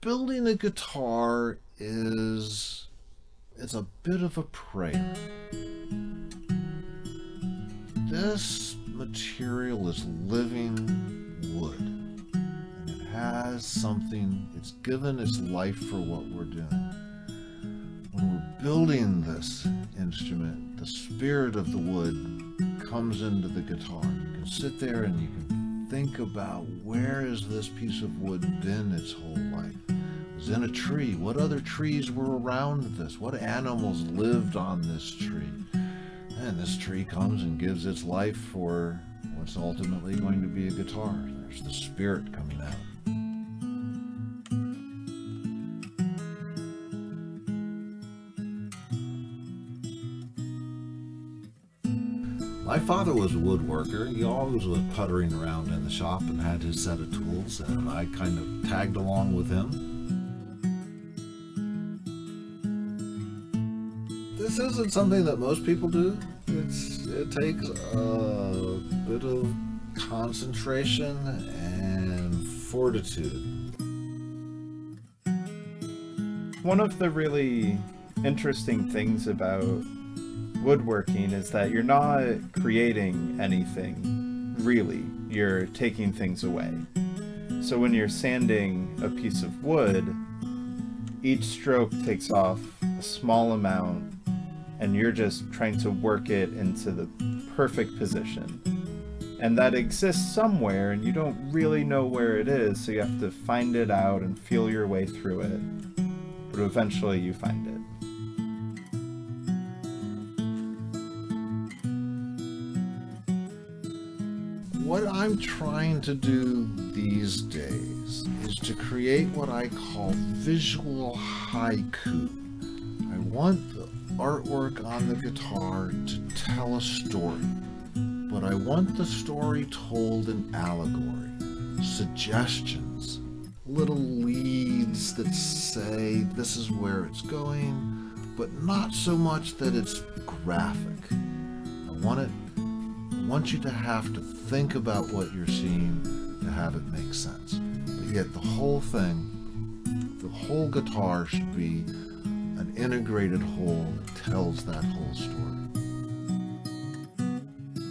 building a guitar is, it's a bit of a prayer. This material is living wood, and it has something, it's given its life for what we're doing. When we're building this instrument, the spirit of the wood comes into the guitar. You can sit there and you can think about, where has this piece of wood been its whole life? It was in a tree. What other trees were around this? What animals lived on this tree? And this tree comes and gives its life for what's ultimately going to be a guitar. There's the spirit coming out. My father was a woodworker. He always was puttering around in the shop and had his set of tools, and I kind of tagged along with him. This isn't something that most people do. It takes a bit of concentration and fortitude. One of the really interesting things about woodworking is that you're not creating anything, really. You're taking things away. So when you're sanding a piece of wood, each stroke takes off a small amount, and you're just trying to work it into the perfect position. And that exists somewhere, and you don't really know where it is, so you have to find it out and feel your way through it. But eventually you find it. What I'm trying to do these days is to create what I call visual haiku. I want the artwork on the guitar to tell a story, but I want the story told in allegory, suggestions, little leads that say this is where it's going, but not so much that it's graphic. I want you to have to think about what you're seeing to have it make sense. But yet the whole thing, the whole guitar should be an integrated whole that tells that whole story.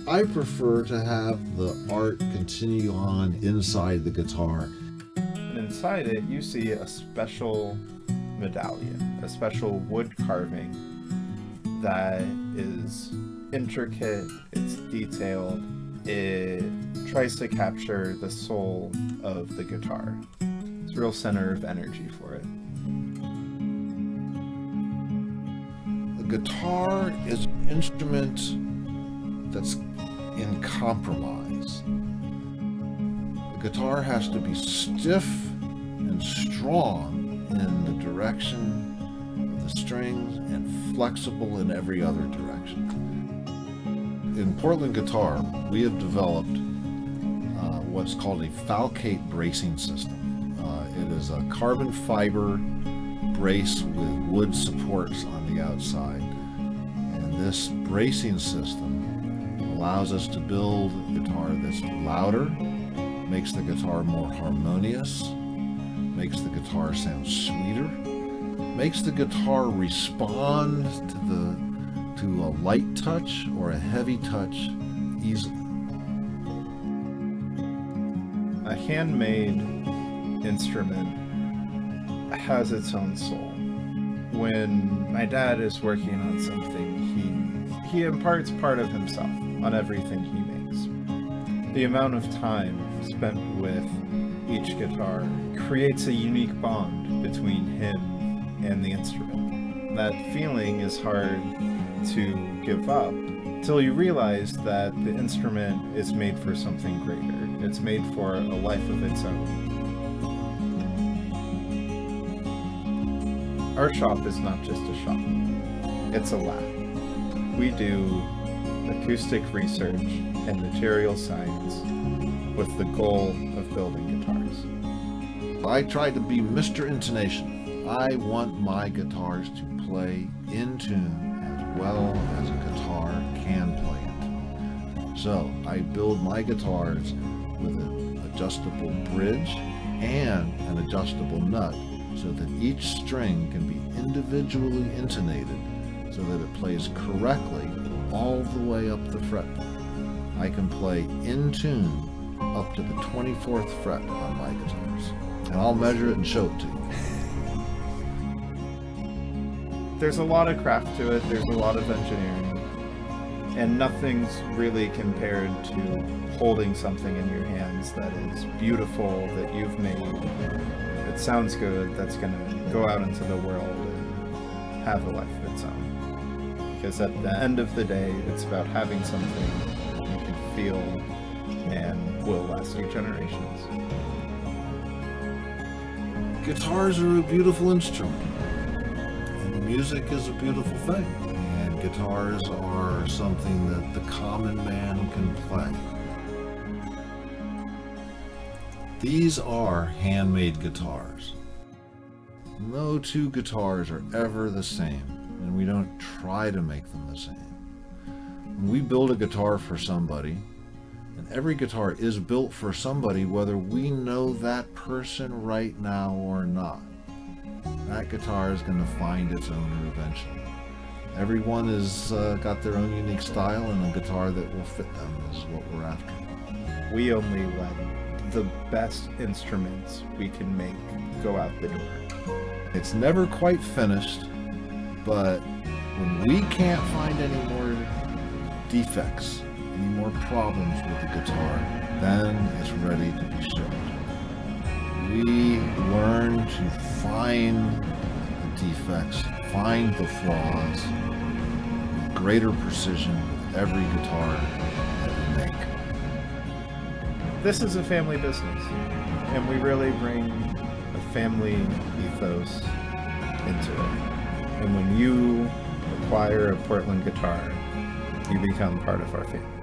I prefer to have the art continue on inside the guitar. And inside it, you see a special medallion, a special wood carving that is intricate, it's detailed, it tries to capture the soul of the guitar. It's a real center of energy for it. The guitar is an instrument that's in compromise. The guitar has to be stiff and strong in the direction of the strings and flexible in every other direction. In Portland Guitar, we have developed what's called a falcate bracing system. It is a carbon fiber brace with wood supports on the outside. And this bracing system allows us to build a guitar that's louder, makes the guitar more harmonious, makes the guitar sound sweeter, makes the guitar respond to a light touch or a heavy touch easily. A handmade instrument has its own soul. When my dad is working on something, he imparts part of himself on everything he makes. The amount of time spent with each guitar creates a unique bond between him and the instrument. That feeling is hard to give up till you realize that the instrument is made for something greater. It's made for a life of its own. Our shop is not just a shop, it's a lab. We do acoustic research and material science with the goal of building guitars. I try to be Mr. Intonation. I want my guitars to play in tune as well as a guitar can play in tune. So I build my guitars with an adjustable bridge and an adjustable nut so that each string can be individually intonated so that it plays correctly all the way up the fretboard. I can play in tune up to the 24th fret on my guitars. And I'll measure it and show it to you. There's a lot of craft to it, there's a lot of engineering, and nothing's really compared to holding something in your hands that is beautiful, that you've made, that sounds good, that's going to go out into the world and have a life of its own. Because at the end of the day, it's about having something you can feel and will last you generations. Guitars are a beautiful instrument. And music is a beautiful thing. And guitars are something that the common man can play. These are handmade guitars. No two guitars are ever the same, and we don't try to make them the same. When we build a guitar for somebody, and every guitar is built for somebody whether we know that person right now or not. That guitar is going to find its owner eventually. Everyone has got their own unique style, and a guitar that will fit them is what we're after. We only let the best instruments we can make go out the door. It's never quite finished, but when we can't find any more defects, any more problems with the guitar, then it's ready to be shipped. We learn to find the defects, find the flaws with greater precision with every guitar that we make. This is a family business, and we really bring a family ethos into it. And when you acquire a Portland guitar, you become part of our family.